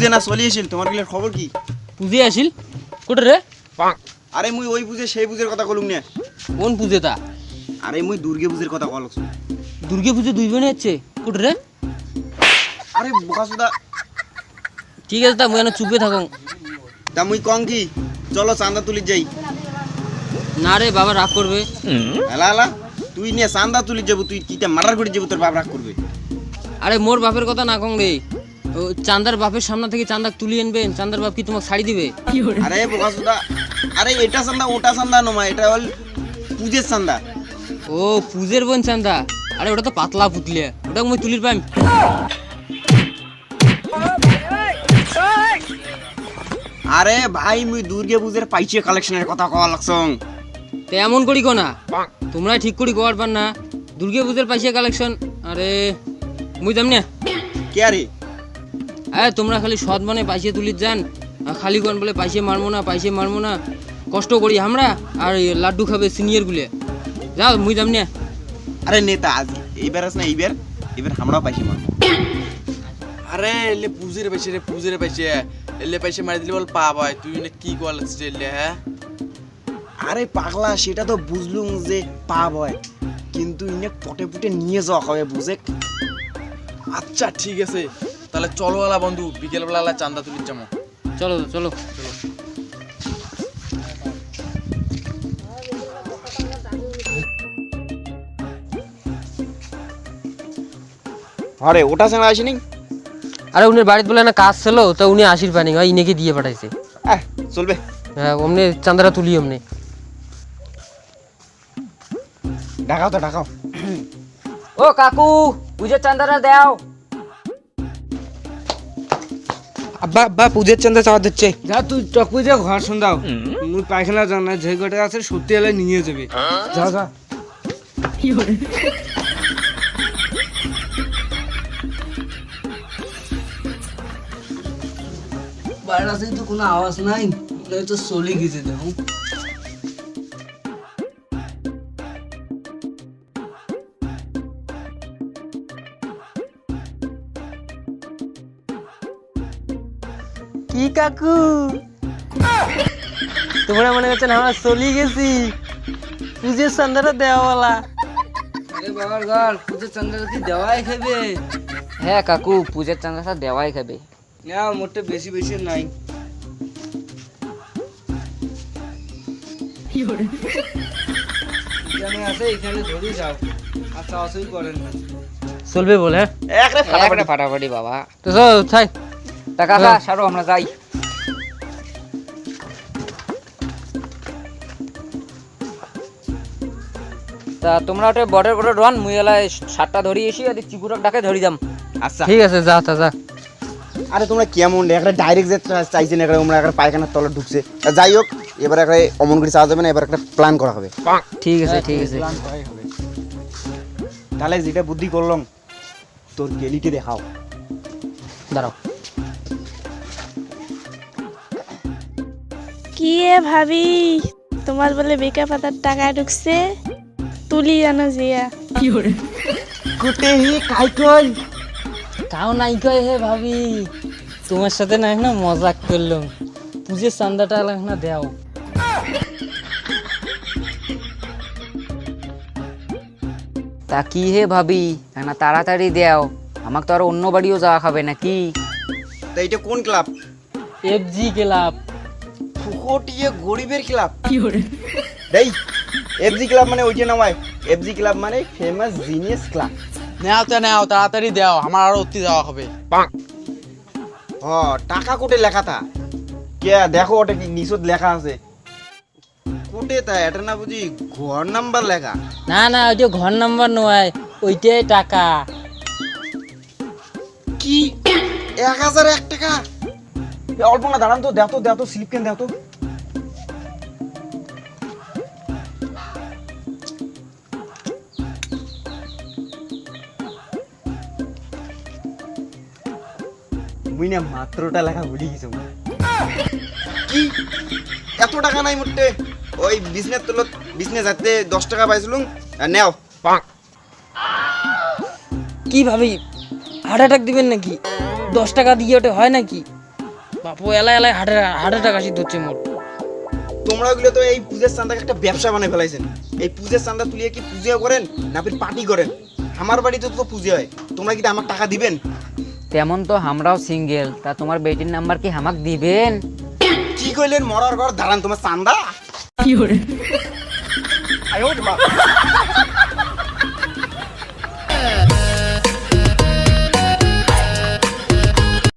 পুজে না চলি আসিল তোমার গিলার খবর কি? পুজে আসিল কোটে রে? আরে মুই ওই পুজে সেই পুজের কথা কলুম না। কোন পুজে তা? আরে মুই দুর্গে পুজের কথা কলছ। দুর্গে পুজো দুই বোনে হচ্ছে কোটে রে? আরে বোকাসুদা, ঠিক আছে তা মুই এনে চুপে থাকুন। তা মুই কং কি চলো চান্দা তুলি যাই। না রে বাবা রাগ করবে। হেলা হেলা তুই নিয়ে চান্দা তুলি যাবো, তুই কিটা মার্ডার করে যাবো, তোর বাপ রাগ করবে। আরে মোর বাপের কথা না কং রে, ও চান্দার বাপের সামনে থেকে চান্দা তুলি আনবেন, চান্দার বাপ কি তোমাকে শাড়ি দিবে? আরে বোকাসুদা, আরে এটা চান্দা ওটা চান্দা নমা, এটা হল পুজের চান্দা। ও পুজের বোন চান্দা? আরে ওটা তো পাতলা পুতলে, ওটা মুই তুলির পাইম। আরে ভাই মুই দুর্গে পুজের পাইছে কালেকশনের কথা কওয়া লাগছং। তো এমন করি কো না, তোমরা ঠিক করি গোয়ার পার না দুর্গে পুজোর পাইছে কালেকশন। আরে মুই যাম না। কে আরে? আরে তোমরা খালি সৎ মনে পাইছে তুলির যান, আর খালি কোন বলে পাইছে মারমো না, কষ্ট করি আমরা, আর এই লাড্ডু খাবে সিনিয়র গুলে। যাও মুই যাম না। আরে নেতা আজ এইবার আস না, এইবার আমরাও পাইছি মার। আরে এলে পুজের পাইছে রে, পুজের পাইছে এলে পাইছে মারি দিলে বল পাপ হয়। তুই না কি কল এলে? হ্যাঁ আরে পাগলা, সেটা তো বুঝলুম যে পাপ হয়, কিন্তু ইনে পটে পুটে নিয়ে যাওয়া হবে বুঝে। আচ্ছা ঠিক আছে, তাহলে চলো আলা বন্ধু, বিকেলবেলা চান্দা তুলির যাবো। চলো চলো চলো। আরে ওটা জানা আসেনি। আরে উনি বাড়িতে বলে না কাজ ছিল, তো উনি আসির পানি হয় ইনেকে দিয়ে পাঠাইছে। চলবে। হ্যাঁ অমনি চান্দারা তুলি অমনি। ঢাকাও তো ঢাকাও। ও কাকু পুজোর চান্দারা দাও। আব্বা আব্বা পূজের চান্দা চাওয়া দিচ্ছে। যা তুই চকু যে ঘর শুনদাও, মুই পায়খানা জান না, যে গোটে আছে সত্যি এলে নিয়ে যাবে। যা যা। বাইরে আছে তো কোনো আওয়াজ নাই, তো চলে গেছে দেখো। কি কাকু তোমরা মনে করছেন আমরা চলে গেছি? পুজোর চান্দাটা দেওয়ালা। আরে বাবার ঘর পূজের চান্দাটা কি দেওয়াই খাবে? হ্যাঁ কাকু পূজার চাঁদাটা দেওয়াই খাবে। না মোটে বেশি বেশি নাই। এখানে আছে, এখানে ধরে যাও, আচ্ছা অসুই করেন না। চলবে বলে একরে ফাটাফাটি ফাটাফাটি বাবা। তো চল থাই। টাকা সারো আমরা যাই। তা তোমরা ওটা বর্ডার করে রন, মুই এলাই সাতটা ধরি এসি আর চিকুরক ডাকে ধরি যাম। আচ্ছা ঠিক আছে যা তা যা। আরে তোমরা কেমন একটা ডাইরেক্ট যে চাইছেন, একটা তোমরা একটা পায়খানার তলে ঢুকছে। যাই হোক, এবার একটা অমন করে চাওয়া যাবে না, এবার একটা প্ল্যান করা হবে। ঠিক আছে ঠিক আছে। তাহলে যেটা বুদ্ধি করলাম, তোর গেলিটি দেখাও। দাঁড়াও। কি এ ভাবি, তোমার বলে বেকা পাতার টাকা ঢুকছে, তুলি জানো জিয়া। কুটে হি কাইকল তাও নাই কয় হে ভাবি, তোমার সাথে না না মজাক করলাম। পুজোর চান্দাটা না দেও। তা কি হে ভাবি, না তাড়াতাড়ি দেও, আমাকে তো আর অন্য বাড়িও যাওয়া খাবে নাকি? তা এটা কোন ক্লাব? FG club. ফুকটিয়ে গরিবের ক্লাব। দেই এফজি ক্লাব মানে ওইটা নামায়, এফজি ক্লাব মানে ফেমাস জিনিয়াস ক্লাব। নেও তাড়াতাড়ি দেও, আমার আরো অতি যাওয়া হবে। ও টাকা কোটে লেখা থা কে দেখো, ওটা কি নিচত লেখা আছে কোটে? তা এটা না বুঝি ঘর নাম্বার লেখা? না না ওইটা ঘর নাম্বার নয়, ওইটাই টাকা। কি 1001 টাকা? অল্প না, দাঁড়ান তো, দেও তো স্লিপ কেন দেও তো। মুই না মাত্রটা লেখা ভুলি গেছি। কি এত টাকা নাই মোটে? ওই বিজনেস তুলো, বিজনেস যাতে 10 টাকা পাইছিলুম, নেও। কি ভাবি হার্ট অ্যাটাক দিবেন নাকি? 10 টাকা দিয়ে ওটা হয় নাকি? বাপু এলাই এলাই হার্ট অ্যাটাক আসি ধরছে মোট। তোমরা ওগুলো তো এই পূজের চান্দাকে একটা ব্যবসা বানিয়ে ফেলাইছেন। এই পূজের চান্দা তুলিয়ে কি পূজা করেন না ফির পার্টি করেন? আমার বাড়িতে তো পুজো হয়, তোমরা কি আমার টাকা দিবেন? তেমন তো আমরাও সিঙ্গেল, তা তোমার বেটির নাম্বার কি আমাক দিবেন? কি কইলেন? মরার ঘর দাঁড়ান, তোমার চান্দা কি